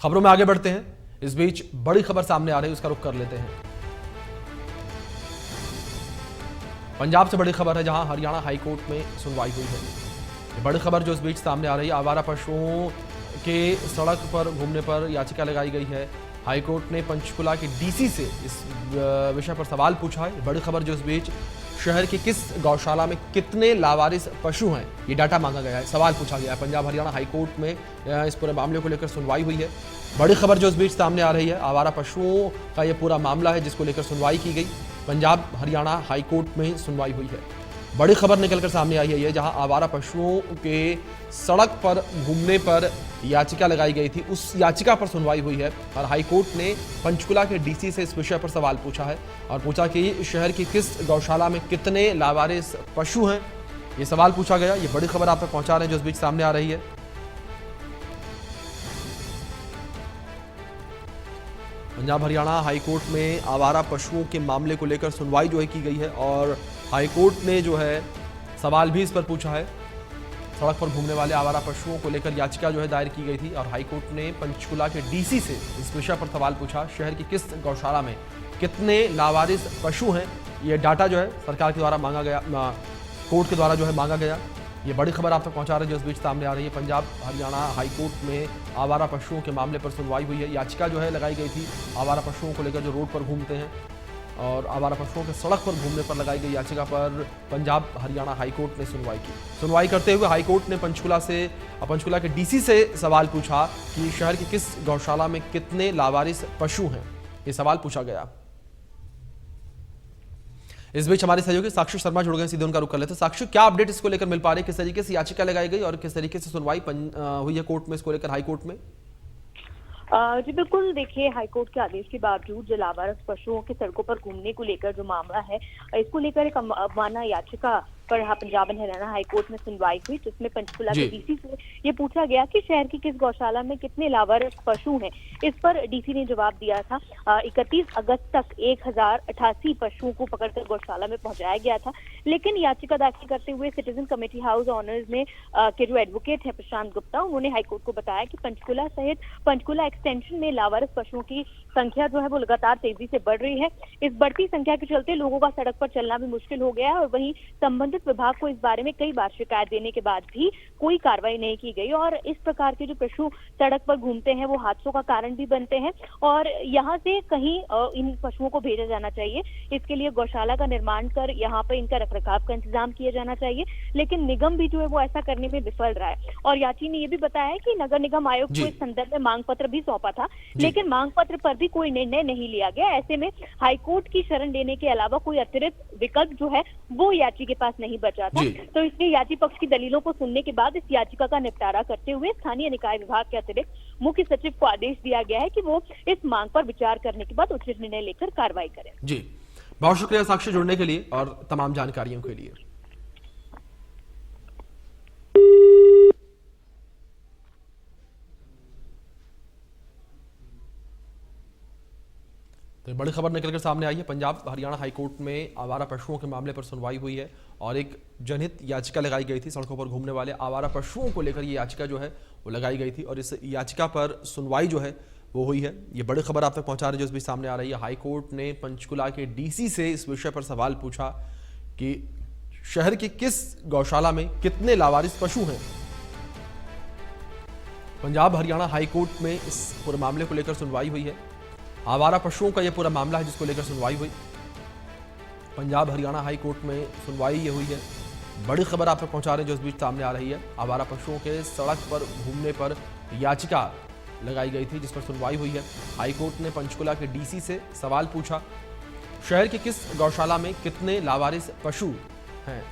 खबरों में आगे बढ़ते हैं। इस बीच बड़ी खबर सामने आ रही है, उसका रुख कर लेते हैं। पंजाब से बड़ी खबर है, जहां हरियाणा हाईकोर्ट में सुनवाई हुई है। ये बड़ी खबर जो इस बीच सामने आ रही है, आवारा पशुओं के सड़क पर घूमने पर याचिका लगाई गई है। हाईकोर्ट ने पंचकुला के डीसी से इस विषय पर सवाल पूछा है। बड़ी खबर जो इस बीच शहर की किस गौशाला में कितने लावारिस पशु हैं, ये डाटा मांगा गया है, सवाल पूछा गया है। पंजाब हरियाणा हाईकोर्ट में इस पूरे मामले को लेकर सुनवाई हुई है। बड़ी खबर जो इस बीच सामने आ रही है, आवारा पशुओं का ये पूरा मामला है जिसको लेकर सुनवाई की गई। पंजाब हरियाणा हाईकोर्ट में सुनवाई हुई है। बड़ी खबर निकलकर सामने आई है ये, जहां आवारा पशुओं के सड़क पर घूमने पर याचिका लगाई गई थी, उस याचिका पर सुनवाई हुई है। और हाईकोर्ट ने पंचकुला के डीसी से इस विषय पर सवाल पूछा है और पूछा कि शहर की किस गौशाला में कितने लावारिस पशु हैं, ये सवाल पूछा गया। ये बड़ी खबर आप तक पहुंचा रहे हैं जो इस बीच सामने आ रही है। पंजाब हरियाणा हाईकोर्ट में आवारा पशुओं के मामले को लेकर सुनवाई जो है की गई है और हाईकोर्ट ने जो है सवाल भी इस पर पूछा है। सड़क पर घूमने वाले आवारा पशुओं को लेकर याचिका जो है दायर की गई थी और हाईकोर्ट ने पंचकुला के डीसी से इस विषय पर सवाल पूछा, शहर की किस गौशाला में कितने लावारिस पशु हैं, ये डाटा जो है सरकार के द्वारा मांगा गया, कोर्ट के द्वारा जो है मांगा गया। ये बड़ी खबर आप तक पहुंचा रहे हैं जो इस बीच सामने आ रही है। पंजाब हरियाणा हाईकोर्ट में आवारा पशुओं के मामले पर सुनवाई हुई है। याचिका जो है लगाई गई थी आवारा पशुओं को लेकर जो रोड पर घूमते हैं और आवारा पशुओं के सड़क पर घूमने पर लगाई गई याचिका पर पंजाब हरियाणा हाईकोर्ट ने सुनवाई की। सुनवाई करते हुए हाईकोर्ट ने पंचकुला के डीसी से सवाल पूछा कि शहर की किस गौशाला में कितने लावारिस पशु हैं, ये सवाल पूछा गया। इस बीच हमारे सहयोगी साक्षी शर्मा जुड़ गए, सीधे उनका रुख कर लेते हैं। साक्षी, क्या अपडेट इसको लेकर मिल पा रही है, किस तरीके से याचिका लगाई गई और किस तरीके से सुनवाई हुई है कोर्ट में इसको लेकर, हाईकोर्ट में? जी बिल्कुल, देखिए हाईकोर्ट के आदेश के बावजूद जो लावारिस पशुओं के सड़कों पर घूमने को लेकर जो मामला है, इसको लेकर एक अवमानना याचिका पर पंजाब एंड हरियाणा हाईकोर्ट में सुनवाई हुई, जिसमें पंचकुला के डीसी से ये पूछा गया कि शहर की किस गौशाला में कितने लावारिस पशु हैं। इस पर डीसी ने जवाब दिया था 31 अगस्त तक 1088 पशुओं को पकड़कर गौशाला में पहुंचाया गया था। लेकिन याचिका दाखिल करते हुए सिटीजन कमेटी हाउस ऑनर्स में के जो एडवोकेट है प्रशांत गुप्ता, उन्होंने हाईकोर्ट को बताया कि पंचकुला सहित पंचकुला एक्सटेंशन में लावारिस पशुओं की संख्या जो है वो लगातार तेजी से बढ़ रही है। इस बढ़ती संख्या के चलते लोगों का सड़क पर चलना भी मुश्किल हो गया है और वहीं संबंधित विभाग को इस बारे में कई बार शिकायत देने के बाद भी कोई कार्रवाई नहीं की गई और इस प्रकार के जो पशु सड़क पर घूमते हैं वो हादसों का कारण भी बनते हैं और यहाँ से कहीं इन पशुओं को भेजा जाना चाहिए। इसके लिए गौशाला का निर्माण कर यहाँ पर इनका रखरखाव का इंतजाम किया जाना चाहिए, लेकिन निगम भी जो है वो ऐसा करने में विफल रहा है। और याची ने ये भी बताया कि नगर निगम आयोग को इस संदर्भ में मांग पत्र भी सौंपा था, लेकिन मांग पत्र पर भी कोई निर्णय नहीं लिया गया। ऐसे में हाईकोर्ट की शरण लेने के अलावा कोई अतिरिक्त विकल्प जो है वो याची के पास नहीं बचा था। तो इसलिए याची पक्ष की दलीलों को सुनने के बाद इस याचिका का निपटारा करते हुए स्थानीय निकाय विभाग के अतिरिक्त मुख्य सचिव को आदेश दिया गया है कि वो इस मांग पर विचार करने के बाद उचित निर्णय लेकर कार्रवाई करें। जी, बहुत शुक्रिया साक्षी जुड़ने के लिए और तमाम जानकारियों के लिए। तो बड़ी खबर निकलकर सामने आई है। पंजाब हरियाणा हाईकोर्ट में आवारा पशुओं के मामले पर सुनवाई हुई है और एक जनहित याचिका लगाई गई थी। सड़कों पर घूमने वाले आवारा पशुओं को लेकर ये याचिका जो है वो लगाई गई थी और इस याचिका पर सुनवाई जो है वो हुई है। ये बड़ी खबर आप तक पहुंचा रही है जो इस बीच सामने आ रही है। हाईकोर्ट ने पंचकुला के डीसी से इस विषय पर सवाल पूछा कि शहर की किस गौशाला में कितने लावारिस पशु हैं। पंजाब हरियाणा हाईकोर्ट में इस पूरे मामले को लेकर सुनवाई हुई है। आवारा पशुओं का यह पूरा मामला है जिसको लेकर सुनवाई हुई। पंजाब हरियाणा हाईकोर्ट में सुनवाई ये हुई है। बड़ी खबर आप तक पहुंचा रहे हैं जो इस बीच सामने आ रही है। आवारा पशुओं के सड़क पर घूमने पर याचिका लगाई गई थी जिस पर सुनवाई हुई है। हाईकोर्ट ने पंचकुला के डीसी से सवाल पूछा, शहर की किस गौशाला में कितने लावारिस पशु हैं।